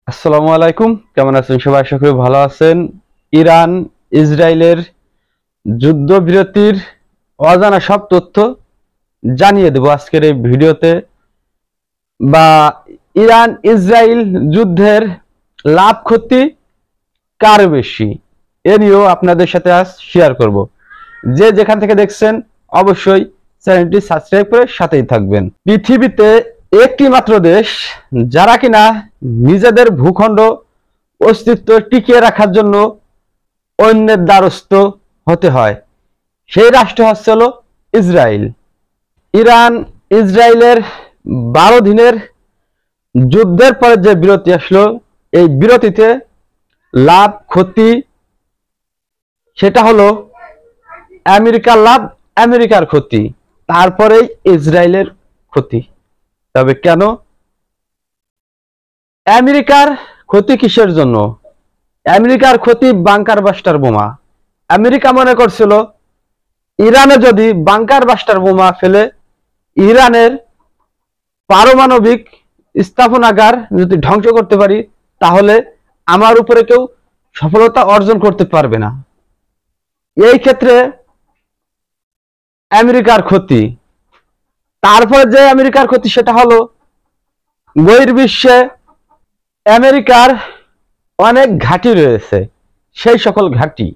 আসসালামু আলাইকুম, কেমন আছেন সবাই? আশা করি ভালো আছেন। ইরান ইসরায়েলের যুদ্ধবিরতির অজানা সব তথ্য জানিয়ে দেব আজকের এই ভিডিওতে। বা ইরান ইসরায়েল যুদ্ধের লাভ ক্ষতি কার বেশি, এ নিয়েও আপনাদের সাথে আজ শেয়ার করব। যে যেখান থেকে দেখছেন অবশ্যই চ্যানেলটি সাবস্ক্রাইব করে সাথেই থাকবেন। পৃথিবীতে একটি মাত্র দেশ যারা কিনা নিজেদের ভূখণ্ড অস্তিত্ব টিকিয়ে রাখার জন্য অন্যের দ্বারস্থ হতে হয়, সেই রাষ্ট্র হচ্ছে হলো ইসরায়েল। ইরান ইসরায়েলের 12 দিনের যুদ্ধের পরে যে বিরতি আসলো, এই বিরতিতে লাভ ক্ষতি সেটা হলো আমেরিকার লাভ, আমেরিকার ক্ষতি, তারপরেই ইসরায়েলের ক্ষতি। তবে কেন আমেরিকার ক্ষতি, কিসের জন্য? আমেরিকার ক্ষতি বাংকার বাস্টার বোমা। আমেরিকা মনে করছিল ইরানে যদি বাংকার বাস্টার বোমা ফেলে ইরানের পারমাণবিক স্থাপনাগার যদি ধ্বংস করতে পারি, তাহলে আমার উপরে কেউ সফলতা অর্জন করতে পারবে না। এই ক্ষেত্রে আমেরিকার ক্ষতি। তারপরে যে আমেরিকার ক্ষতি সেটা হলো বহির্বিশ্বে আমেরিকার অনেক ঘাঁটি রয়েছে, সেই সকল ঘাঁটি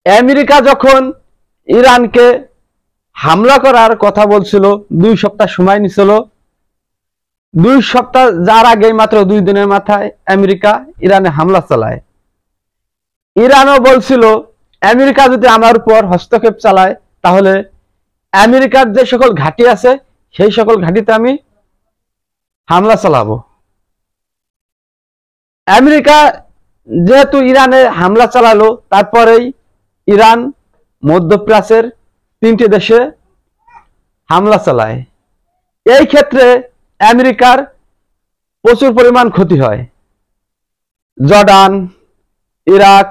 আমেরিকা যখন ইরানকে হামলা করার কথা বলছিল, 2 সপ্তাহ সময় নিছিল। 2 সপ্তাহ যার আগে মাত্র 2 দিনের মাথায় আমেরিকা ইরানে হামলা চালায়। ইরানও বলছিল আমেরিকা যদি আমার উপর হস্তক্ষেপ চালায় তাহলে আমেরিকার যে সকল ঘাঁটি আছে সেই সকল ঘাঁটিতে আমি হামলা চালাবো। আমেরিকা যেহেতু ইরানে হামলা চালালো, তারপরেই ইরান মধ্যপ্রাচ্যের 3টি দেশে হামলা চালায়। এই ক্ষেত্রে আমেরিকার প্রচুর পরিমাণ ক্ষতি হয়। জর্ডান, ইরাক,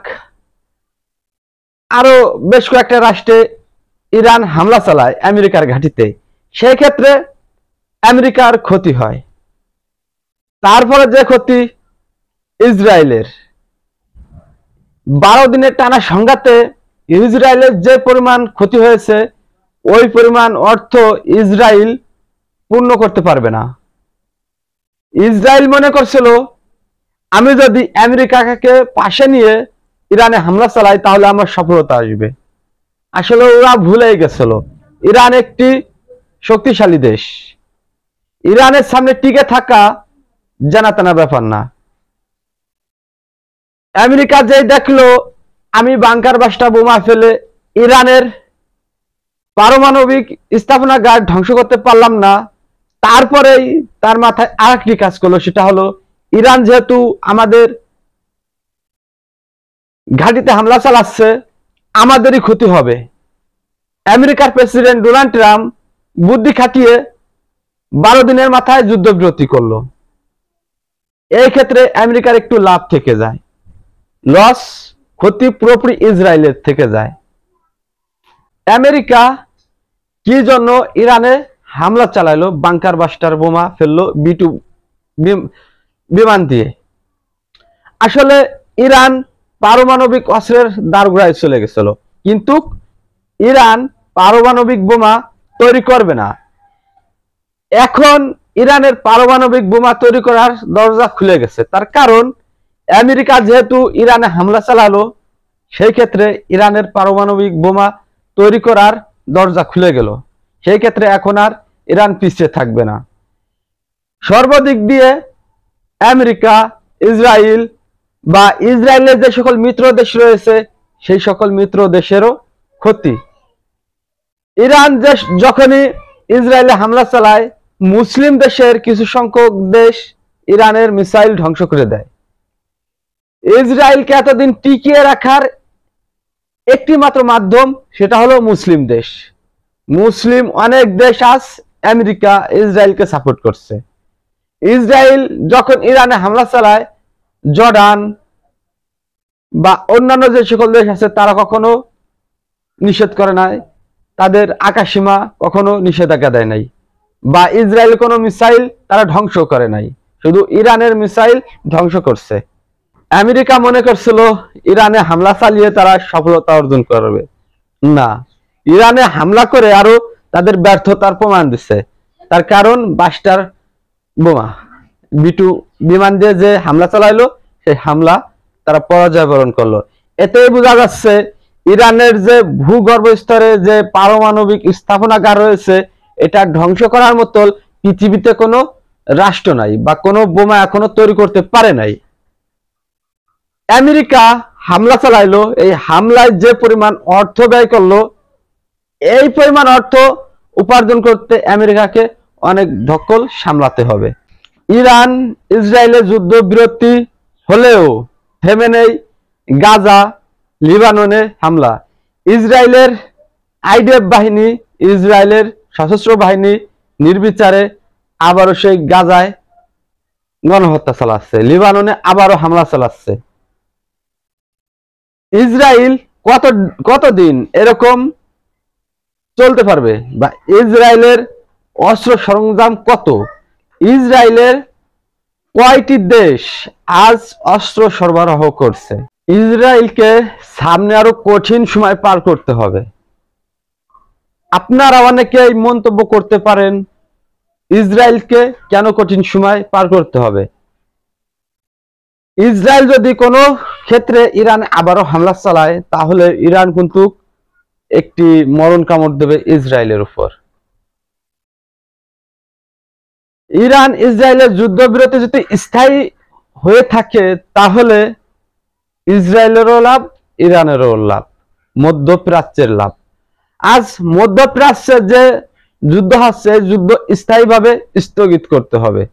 আরো বেশ কয়েকটা রাষ্ট্রে ইরান হামলা চালায় আমেরিকার ঘাঁটিতে, সেই ক্ষেত্রে আমেরিকার ক্ষতি হয়। তারপরে যে ক্ষতি ইসরায়েলের, 12 দিনের টানা সংঘাতে ইসরায়েলের যে পরিমাণ ক্ষতি হয়েছে, ওই পরিমাণ অর্থ ইসরায়েল পূর্ণ করতে পারবে না। ইসরায়েল মনে করছিল আমি যদি আমেরিকাকে পাশে নিয়ে ইরানে হামলা চালাই তাহলে আমার সফলতা আসবে। আসলে ওরা ভুলেই গেছিল ইরান একটি শক্তিশালী দেশ। ইরানের সামনে টিকে থাকা জানাতানা ব্যাপার না। আমেরিকা যেই দেখলো আমি বাংকার বাস্টার বোমা ফেলে ইরানের পারমাণবিক স্থাপনাগার ধ্বংস করতে পারলাম না, তারপরেই তার মাথায় আরেকটি কাজ করলো, সেটা হলো ইরান যেহেতু আমাদের ঘাঁটিতে হামলা চালাচ্ছে, আমাদেরই ক্ষতি হবে। আমেরিকার প্রেসিডেন্ট ডোনাল্ড ট্রাম্প বুদ্ধি খাটিয়ে 12 দিনের মাথায় যুদ্ধবিরতি করলো। এই ক্ষেত্রে আমেরিকার একটু লাভ থেকে যায়, লস ক্ষতি পুরোপুরি ইসরায়েলের থেকে যায়। আমেরিকা কি জন্য ইরানে হামলা চালাইলো, বাংকার বাস্টার বোমা ফেললো B2 বিমান দিয়ে? আসলে ইরান পারমাণবিক অস্ত্রের দ্বারগোড়ায় চলে গেছিল, কিন্তু ইরান পারমাণবিক বোমা তৈরি করবে না। এখন ইরানের পারমাণবিক বোমা তৈরি করার দরজা খুলে গেছে, তার কারণ আমেরিকা যেহেতু ইরানে হামলা চালালো, সেই ক্ষেত্রে ইরানের পারমাণবিক বোমা তৈরি করার দরজা খুলে গেল। সেই ক্ষেত্রে এখন আর ইরান পিছিয়ে থাকবে না। সর্বদিক দিয়ে আমেরিকা, ইসরায়েল বা ইসরায়েলের যে সকল মিত্র দেশ রয়েছে সেই সকল মিত্র দেশেরও ক্ষতি। ইরান যখনই ইসরায়েলে হামলা চালায়, মুসলিম দেশের কিছু সংখ্যক দেশ ইরানের মিসাইল ধ্বংস করে দেয়। ইসরায়েলকে এতদিন টিকিয়ে রাখার একটি মাত্র মাধ্যম, সেটা হলো মুসলিম দেশ। মুসলিম অনেক দেশ আজ আমেরিকা ইসরায়েলকে সাপোর্ট করছে। ইসরায়েল যখন ইরানে হামলা চালায়, জর্ডান বা অন্যান্য যে সকল দেশ আছে তারা কখনো নিষেধ করে নাই, তাদের আকাশসীমা কখনো নিষেধাজ্ঞা দেয় নাই, বা ইসরায়েল কোনো মিসাইল তারা ধ্বংস করে নাই। শুধু ইরানের মিসাইল ধ্বংস করছে। আমেরিকা মনে করছিল ইরানে হামলা চালিয়ে তারা সফলতা অর্জন করবে, না, ইরানে হামলা করে আরো তাদের ব্যর্থতার প্রমাণ দিচ্ছে। তার কারণ বাস্টার বোমা B2 বিমান দিয়ে যে হামলা চালাইলো, সেই হামলা তারা পরাজয় বরণ করলো। এতেই বোঝা যাচ্ছে ইরানের যে ভূগর্ভ স্তরে যে পারমাণবিক স্থাপনাগার রয়েছে, এটা ধ্বংস করার মতো পৃথিবীতে কোনো রাষ্ট্র নাই বা কোনো বোমা এখনো তৈরি করতে পারে নাই। আমেরিকা হামলা চালাইলো, এই হামলায় যে পরিমাণ অর্থ ব্যয় করলো, এই পরিমাণ অর্থ উপার্জন করতে আমেরিকাকে অনেক ধকল সামলাতে হবে। ইরান ইসরায়েলের যুদ্ধ বিরতি হলেও থেমে নেই গাজা লিবাননে হামলা। ইসরায়েলের আইডিএফ বাহিনী, ইসরায়েলের সশস্ত্র বাহিনী নির্বিচারে আবারও সেই গাজায় গণহত্যা চালাচ্ছে, লিবাননে আবারও হামলা চালাচ্ছে। ইসরায়েল কতদিন এরকম চলতে পারবে, বা ইসরায়েলের অস্ত্র সরঞ্জাম কত, ইসরায়েলের কয়টি দেশ আজ অস্ত্র সরবরাহ করছে। ইসরায়েলকে সামনে আরো কঠিন সময় পার করতে হবে। আপনারা অনেকেই মন্তব্য করতে পারেন ইসরায়েলকে কেন কঠিন সময় পার করতে হবে। ইসরায়েল যদি কোনো ক্ষেত্রে ইরান আবারও হামলা চালায়, তাহলে ইরান কিন্তু একটি মরণ কামড় দেবে ইসরায়েলের উপর। ইরান ইসরায়েলের যুদ্ধবিরতি যদি স্থায়ী হয়ে থাকে, তাহলে ইসরায়েলেরও লাভ, ইরানেরও লাভ, মধ্যপ্রাচ্যের লাভ। আজ মধ্যপ্রাচ্যের যে যুদ্ধ হচ্ছে, যুদ্ধ স্থায়ীভাবে স্থগিত করতে হবে।